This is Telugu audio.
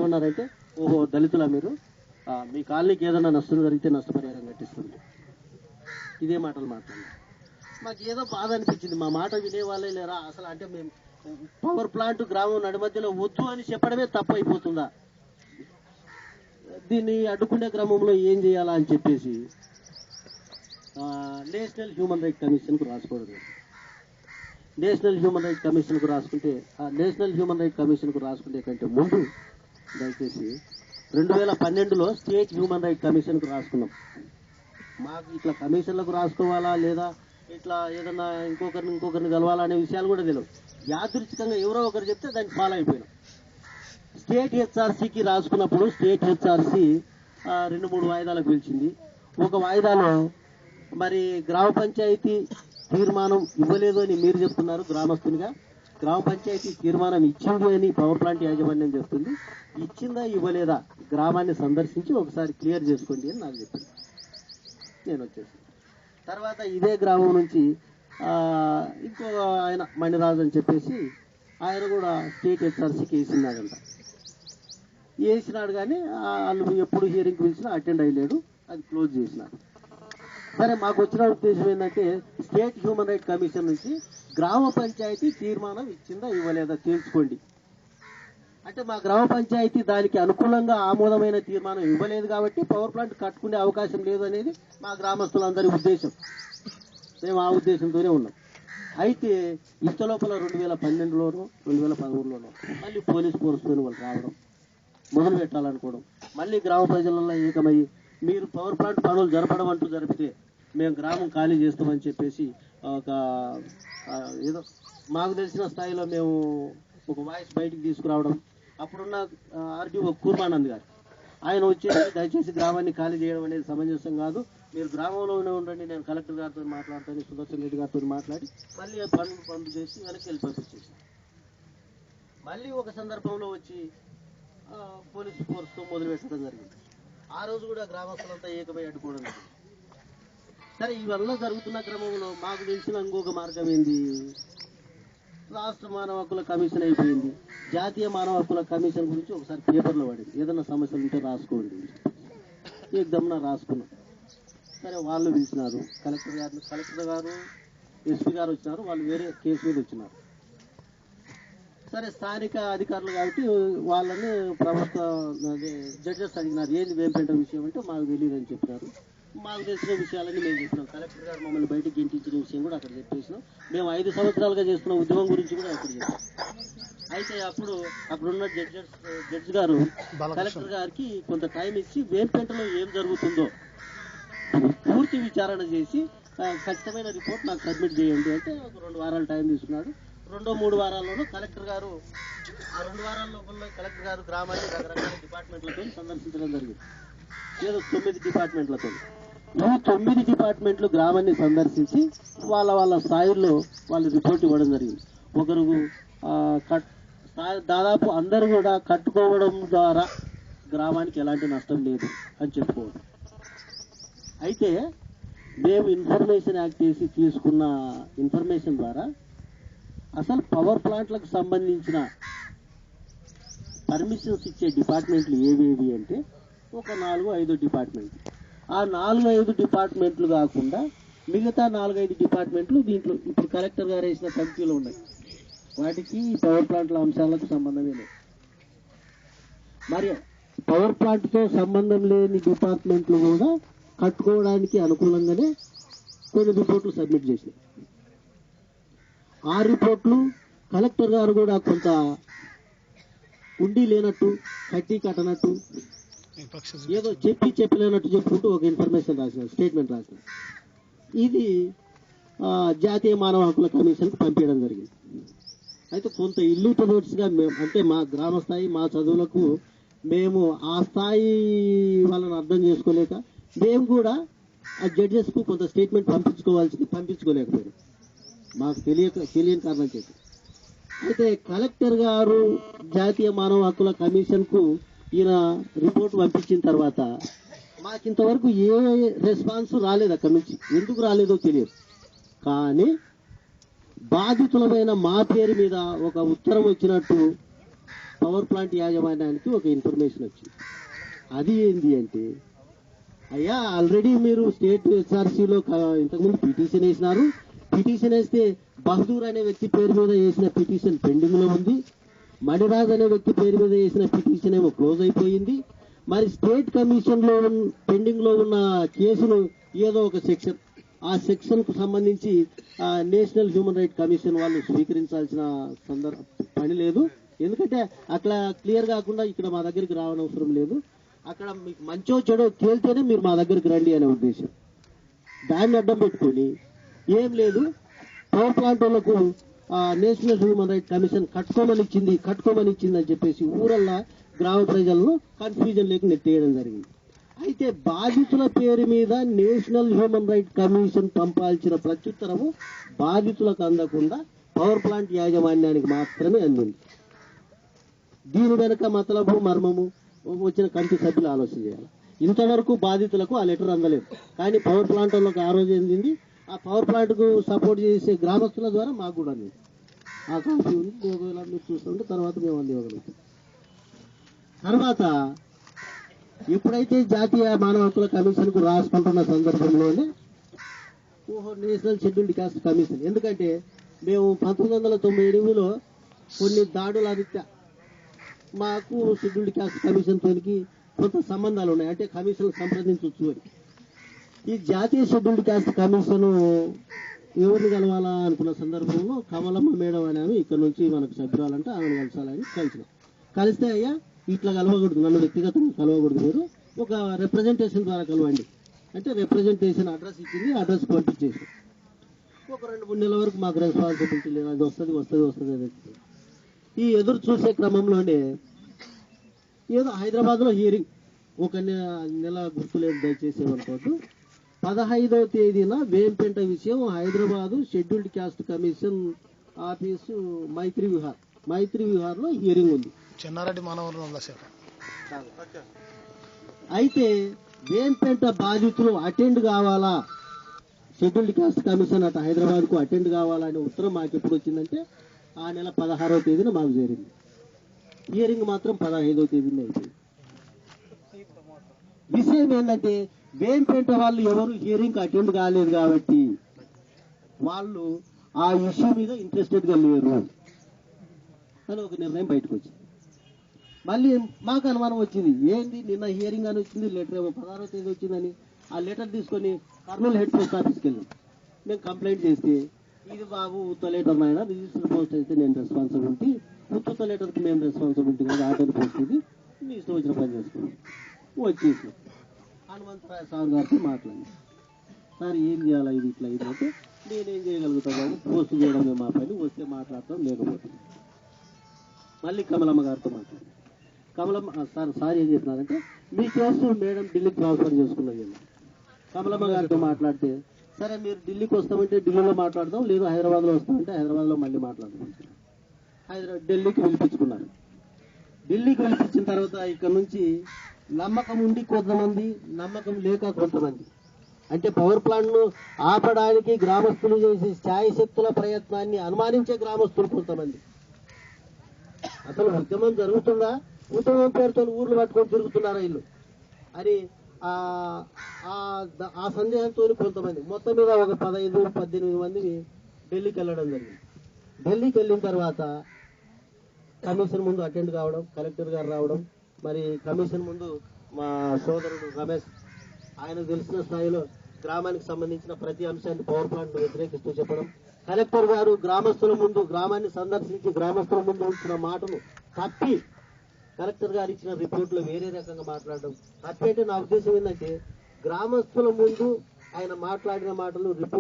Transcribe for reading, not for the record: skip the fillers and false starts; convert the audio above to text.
ఏమన్నారంటే, ఓహో దళితులా మీరు, మీ కాలనీకి ఏదైనా నష్టం జరిగితే నష్టపరిహారం కట్టిస్తుంది. ఇదే మాటలు మాట్లాడారు. మాకు ఏదో బాధ అనిపించింది, మా మాట వినేవాళ్ళే లేరా అసలు. అంటే మేము పవర్ ప్లాంట్ గ్రామం నడిమధ్యలో వద్దు అని చెప్పడమే తప్పు అయిపోతుందా? దీన్ని అడ్డుకునే క్రమంలో ఏం చేయాలా అని చెప్పేసి నేషనల్ హ్యూమన్ రైట్ కమిషన్కు రాసుకోవడం. నేషనల్ హ్యూమన్ రైట్ కమిషన్కు రాసుకుంటే, నేషనల్ హ్యూమన్ రైట్ కమిషన్కు రాసుకుంటే కంటే ముందు దయచేసి 2012లో స్టేట్ హ్యూమన్ రైట్ కమిషన్కు రాసుకున్నాం. మాకు ఇట్లా కమిషన్లకు రాసుకోవాలా లేదా ఇట్లా ఏదన్నా ఇంకొకరిని కలవాలా అనే విషయాలు కూడా తెలియదు. యాదృచ్ఛికంగా ఎవరో ఒకరు చెప్తే దాన్ని ఫాలో అయిపోయినాం. స్టేట్ హెచ్ఆర్సీకి రాసుకున్నప్పుడు స్టేట్ హెచ్ఆర్సీ 2-3 వాయిదాలకు పిలిచింది. ఒక వాయిదాలో మరి గ్రామ పంచాయతీ తీర్మానం ఇవ్వలేదు అని మీరు చెప్తున్నారు. గ్రామస్తునిగా గ్రామ పంచాయతీ తీర్మానం ఇచ్చింది అని పవర్ ప్లాంట్ యాజమాన్యం చెప్తుంది. ఇచ్చిందా ఇవ్వలేదా గ్రామాన్ని సందర్శించి ఒకసారి క్లియర్ చేసుకోండి అని నాకు చెప్పింది. నేను వచ్చేసి తర్వాత ఇదే గ్రామం నుంచి ఇంకో ఆయన మణిరాజు అని చెప్పేసి ఆయన కూడా స్టేట్ హెచ్ఆర్సీకి వేసినాడు కానీ వాళ్ళు ఎప్పుడు హియరింగ్ పిలిచినా అటెండ్ అయ్యలేడు, అది క్లోజ్ చేసినాడు. సరే, మాకు వచ్చిన ఉద్దేశం ఏంటంటే స్టేట్ హ్యూమన్ రైట్ కమిషన్ నుంచి గ్రామ పంచాయతీ తీర్మానం ఇచ్చిందా ఇవ్వలేదా తెలుసుకోండి అంటే, మా గ్రామ పంచాయతీ దానికి అనుకూలంగా ఆమోదమైన తీర్మానం ఇవ్వలేదు కాబట్టి పవర్ ప్లాంట్ కట్టుకునే అవకాశం లేదు అనేది మా గ్రామస్తులందరి ఉద్దేశం. మేము ఆ ఉద్దేశంతోనే ఉన్నాం. అయితే ఇంత లోపల 2012లోనో 2013లోనో మళ్ళీ పోలీస్ ఫోర్స్తో వాళ్ళు రావడం, మొదలు పెట్టాలనుకోవడం, మళ్ళీ గ్రామ ప్రజలలో ఏకమయ్యి మీరు పవర్ ప్లాంట్ పనులు జరపడం అంటూ జరిపితే మేము గ్రామం ఖాళీ చేస్తామని చెప్పేసి ఒక ఏదో మాకు తెలిసిన స్థాయిలో మేము ఒక వాయిస్ బయటికి తీసుకురావడం. అప్పుడున్న ఆర్డీఓ కూర్మానంద్ గారు ఆయన వచ్చేసి దయచేసి గ్రామాన్ని ఖాళీ చేయడం అనేది సమంజసం కాదు, మీరు గ్రామంలోనే ఉండండి, నేను కలెక్టర్ గారితో మాట్లాడతాను, సుదర్శన్ రెడ్డి గారితో మాట్లాడి మళ్ళీ పనులు చేసి వెనక్కి వెళ్ళి పంపించేసి మళ్ళీ ఒక సందర్భంలో వచ్చి పోలీసు ఫోర్స్తో మొదలు పెట్టడం జరిగింది. ఆ రోజు కూడా గ్రామస్తులంతా ఏకమై అడ్డుకోవడం జరిగింది. సరే, ఇవన్నీ జరుగుతున్న క్రమంలో మాకు తెలిసిన ఇంకొక మార్గం ఏంది, రాష్ట్ర మానవ హక్కుల కమిషన్ అయిపోయింది, జాతీయ మానవ హక్కుల కమిషన్ గురించి ఒకసారి పేపర్లో పడింది, ఏదైనా సమస్యలు ఉంటే రాసుకోండి. ఏకదమ్మున రాసుకున్నాం. సరే, వాళ్ళు పిలిచినారు, కలెక్టర్ గారు ఎస్పీ గారు వచ్చినారు, వాళ్ళు వేరే కేసు మీద వచ్చినారు. సరే, స్థానిక అధికారులు కాబట్టి వాళ్ళని ప్రభుత్వ జడ్జెస్ అడిగినారు, ఏంది వేంపేట విషయం అంటే మాకు తెలియదు అని చెప్పినారు. మాకు తెలిసిన విషయాలన్నీ మేము చెప్పినాం. కలెక్టర్ గారు మమ్మల్ని బయటికి గెంటించిన విషయం కూడా అక్కడ చెప్పేసినాం. మేము 5 సంవత్సరాలుగా చేస్తున్న ఉద్యమం గురించి కూడా అక్కడ చెప్పాం. అయితే అప్పుడున్న జడ్జి గారు కలెక్టర్ గారికి కొంత టైం ఇచ్చి వేంపేటలో ఏం జరుగుతుందో పూర్తి విచారణ చేసి ఖచ్చితమైన రిపోర్ట్ నాకు సబ్మిట్ చేయండి అంటే ఒక 2 వారాలు టైం తీసుకున్నాడు. 2-3 వారాల్లోనూ కలెక్టర్ గారు 2 వారాల లోపల కలెక్టర్ గారు గ్రామాన్ని రకరకాల డిపార్ట్మెంట్లతో సందర్శించడం జరిగింది. ఏదో 9 డిపార్ట్మెంట్లతో. ఈ 9 డిపార్ట్మెంట్లు గ్రామాన్ని సందర్శించి వాళ్ళ స్థాయిలో వాళ్ళు రిపోర్ట్ ఇవ్వడం జరిగింది. ఒకరు దాదాపు అందరూ కూడా కట్టుకోవడం ద్వారా గ్రామానికి ఎలాంటి నష్టం లేదు అని చెప్పుకోవడం. అయితే మేము ఇన్ఫర్మేషన్ యాక్ట్ చేసి తీసుకున్న ఇన్ఫర్మేషన్ ద్వారా అసలు పవర్ ప్లాంట్లకు సంబంధించిన పర్మిషన్స్ ఇచ్చే డిపార్ట్మెంట్లు ఏవేవి అంటే ఒక 4-5 డిపార్ట్మెంట్లు. ఆ 4-5 డిపార్ట్మెంట్లు కాకుండా మిగతా 4-5 డిపార్ట్మెంట్లు దీంట్లో ఇప్పుడు కలెక్టర్ గారు వేసిన కమిటీలో ఉన్నాయి. వాటికి పవర్ ప్లాంట్ల అంశాలకు సంబంధమే లేదు. మరి పవర్ ప్లాంట్తో సంబంధం లేని డిపార్ట్మెంట్లు కూడా కట్టుకోవడానికి అనుకూలంగానే కొన్ని రిపోర్ట్లు సబ్మిట్ చేసినాయి. ఆ రిపోర్ట్లు కలెక్టర్ గారు కూడా కొంత ఉండి లేనట్టు, కట్టి కట్టనట్టు, ఏదో చెప్పలేనట్టు చెప్పుకుంటూ ఒక ఇన్ఫర్మేషన్ రాసినారు, స్టేట్మెంట్ రాసినారు. ఇది జాతీయ మానవ హక్కుల కమిషన్కి పంపించడం జరిగింది. అయితే కొంత ఇల్లిటరేట్స్గా మేము, అంటే మా గ్రామ స్థాయి మా చదువులకు మేము ఆ స్థాయి వాళ్ళని అర్థం చేసుకోలేక మేము కూడా ఆ జడ్జెస్కు కొంత స్టేట్మెంట్ పంపించుకోలేకపోయాం, మాకు తెలియని కారణం చేసి. అయితే కలెక్టర్ గారు జాతీయ మానవ హక్కుల కమిషన్కు ఈయన రిపోర్ట్ పంపించిన తర్వాత మాకింతవరకు ఏ రెస్పాన్స్ రాలేదు అక్కడి నుంచి. ఎందుకు రాలేదో తెలియదు. కానీ బాధితులమైన మా పేరు మీద ఒక ఉత్తరం వచ్చినట్టు పవర్ ప్లాంట్ యాజమాన్యానికి ఒక ఇన్ఫర్మేషన్ వచ్చింది. అది ఏంటి అంటే, అయ్యా ఆల్రెడీ మీరు స్టేట్ హెచ్ఆర్సీలో ఇంతకుముందు పిటిషన్ వేసినారు. పిటిషన్ వేస్తే బహదూర్ అనే వ్యక్తి పేరు మీద వేసిన పిటిషన్ పెండింగ్ లో ఉంది. మణిరాజ్ అనే వ్యక్తి పేరు మీద వేసిన పిటిషన్ ఏమో క్లోజ్ అయిపోయింది. మరి స్టేట్ కమిషన్ లో పెండింగ్ లో ఉన్న కేసును ఏదో ఒక సెక్షన్, ఆ సెక్షన్ కు సంబంధించి నేషనల్ హ్యూమన్ రైట్ కమిషన్ వాళ్ళు స్వీకరించాల్సిన పని లేదు. ఎందుకంటే అక్కడ క్లియర్ కాకుండా ఇక్కడ మా దగ్గరికి రావనవసరం లేదు. అక్కడ మీకు మంచో చెడో తేలితేనే మీరు మా దగ్గరికి రండి అనే ఉద్దేశం. దాన్ని అడ్డం పెట్టుకొని ఏం లేదు, పవర్ ప్లాంట్ వాళ్లకు నేషనల్ హ్యూమన్ రైట్ కమిషన్ కట్టుకోమని ఇచ్చింది అని చెప్పేసి ఊరల్లా గ్రామ ప్రజలను కన్ఫ్యూజన్ లేకుండా నెట్టేయడం జరిగింది. అయితే బాధితుల పేరు మీద నేషనల్ హ్యూమన్ రైట్ కమిషన్ పంపాల్సిన ప్రత్యుత్తరము బాధితులకు అందకుండా పవర్ ప్లాంట్ యాజమాన్యానికి మాత్రమే అందింది. దీని వెనుక మతలబు మర్మము వచ్చిన కమిటీ సభ్యులు ఆలోచన చేయాలి. ఇంతవరకు బాధితులకు ఆ లెటర్ అందలేదు, కానీ పవర్ ప్లాంట్ వాళ్ళకు ఆ రోజు అందింది. ఆ పవర్ ప్లాంట్ కు సపోర్ట్ చేసే గ్రామస్తుల ద్వారా మాకు కూడా అందింది. ఆ కాపీ ఉంది, ఒకవేళ మీరు చూస్తుంటే తర్వాత మేము అందివ్వగలుగుతాం. తర్వాత ఎప్పుడైతే జాతీయ మానవ హక్కుల కమిషన్ కు రాసుకుంటున్న సందర్భంలోనే నేషనల్ షెడ్యూల్డ్ కాస్ట్ కమిషన్, ఎందుకంటే మేము 1998లో కొన్ని దాడుల రీత్యా మాకు షెడ్యూల్డ్ కాస్ట్ కమిషన్ తోనికి కొంత సంబంధాలు ఉన్నాయి. అంటే కమిషన్ సంప్రదించవచ్చు అని. ఈ జాతీయ షెడ్యూల్డ్ కాస్ట్ కమిషన్ ఎవరిని కలవాలా అనుకున్న సందర్భంలో కమలమ్మ మేడం అని ఆమె ఇక్కడ నుంచి మనకు సభ్యురాలంటే ఆమెను కలిసాలని కలిస్తే, అయ్యా ఇట్లా కలవకూడదు, నన్ను వ్యక్తిగతంగా కలవకూడదు, మీరు ఒక రిప్రజెంటేషన్ ద్వారా కలవండి అంటే రిప్రజెంటేషన్ అడ్రస్ ఇచ్చింది. అడ్రస్ పంపించేసి ఒక 2-3 నెలల వరకు మాకు రెస్పాన్సిబిలిటీ లేదు, అది వస్తుంది అది. ఈ ఎదురు చూసే క్రమంలోనే ఏదో హైదరాబాద్ లో హియరింగ్, ఒక నెల గుర్తులేదు దయచేసి ఏమనుకోవద్దు, 15వ తేదీన వేంపేట విషయం Hyderabad scheduled caste commission office Maitri Vihar లో హియరింగ్ ఉంది. చెన్నారెడ్డి మానవ శాఖ. అయితే వేంపేట బాధితులు అటెండ్ కావాలా, షెడ్యూల్డ్ క్యాస్ట్ కమిషన్ అటు హైదరాబాద్ కు అటెండ్ కావాలా అనే ఉత్తరం మాకు ఎప్పుడు వచ్చిందంటే ఆ నెల 16వ తేదీన మాకు చేరింది. హియరింగ్ మాత్రం 15వ తేదీన అయిపోయింది. విషయం ఏంటంటే వేంపేట వాళ్ళు ఎవరు హియరింగ్ అటెండ్ కాలేదు కాబట్టి వాళ్ళు ఆ ఇష్యూ మీద ఇంట్రెస్టెడ్ గా లేరు అని ఒక నిర్ణయం బయటకు వచ్చింది. మళ్ళీ మాకు అనుమానం వచ్చింది, ఏంది నిన్న హియరింగ్ అని వచ్చింది, లెటర్ ఏమో 16వ తేదీ వచ్చిందని. ఆ లెటర్ తీసుకొని కర్నూలు హెడ్ పోస్ట్ ఆఫీస్కి వెళ్ళాం. మేము కంప్లైంట్ చేస్తే, ఇది బాబు ఉత్త లెటర్ నాయన, రిజిస్టర్ పోస్ట్ అయితే నేను రెస్పాన్సిబిలిటీ, ఉత్త లెటర్కి మేము రెస్పాన్సిబిలిటీ కదా, ఆర్డర్ పోస్ట్ ఇది, మీ ఇష్టం వచ్చిన పని చేసుకున్నాం. వచ్చేసి హనుమంతరాయ సార్ గారితో మాట్లాడి, సార్ ఏం చేయాలా ఇది ఇట్లా ఇది అంటే, నేనేం చేయగలుగుతాను బాబు, పోస్ట్ చేయడమే మా పని, వస్తే మాట్లాడతాం లేకపోతే. మళ్ళీ కమలమ్మ గారితో మాట్లాడి, కమలమ్మ సార్ ఏం చెప్పినారంటే మీ కేసు మేడం ఢిల్లీకి ట్రాన్స్ఫర్ చేసుకున్నది. కమలమ్మ గారితో మాట్లాడితే, సరే మీరు ఢిల్లీకి వస్తామంటే ఢిల్లీలో మాట్లాడదాం, లేదు హైదరాబాద్ లో వస్తామంటే హైదరాబాద్ లో మళ్ళీ మాట్లాడదాం. ఢిల్లీకి పిలిపించుకున్నారు. ఢిల్లీకి పిలిపించిన తర్వాత ఇక్కడ నుంచి నమ్మకం ఉండి కొంతమంది, నమ్మకం లేక కొంతమంది, అంటే పవర్ ప్లాంట్ ను ఆపడానికి గ్రామస్తులు చేసే ఛాయశక్తుల ప్రయత్నాన్ని అనుమానించే గ్రామస్తులు కొంతమంది, అసలు ఉద్యమం జరుగుతుందా, ఉద్యమం పేరుతో ఊర్లు పట్టుకొని తిరుగుతున్నారా ఇల్లు అని ఆ సందేహంతో కొంతమంది, మొత్తం మీద ఒక 15-18 మంది ఢిల్లీకి వెళ్ళడం జరిగింది. ఢిల్లీకి వెళ్ళిన తర్వాత కమిషన్ ముందు అటెండ్ కావడం, కలెక్టర్ గారు రావడం, మరి కమిషన్ ముందు మా సోదరుడు రమేష్ ఆయన తెలిసిన స్థాయిలో గ్రామానికి సంబంధించిన ప్రతి అంశాన్ని పవర్ ప్లాంట్ వ్యతిరేకిస్తూ చెప్పడం, కలెక్టర్ గారు గ్రామస్తుల ముందు, గ్రామాన్ని సందర్శించి గ్రామస్తుల ముందు ఉంచిన మాటను తప్పి కలెక్టర్ గారు ఇచ్చిన రిపోర్ట్ లో వేరే రకంగా మాట్లాడడం తప్పేంటే నా ఉద్దేశం ఏంటంటే, గ్రామస్తుల ముందు ఆయన మాట్లాడిన మాటలు రిపోర్ట్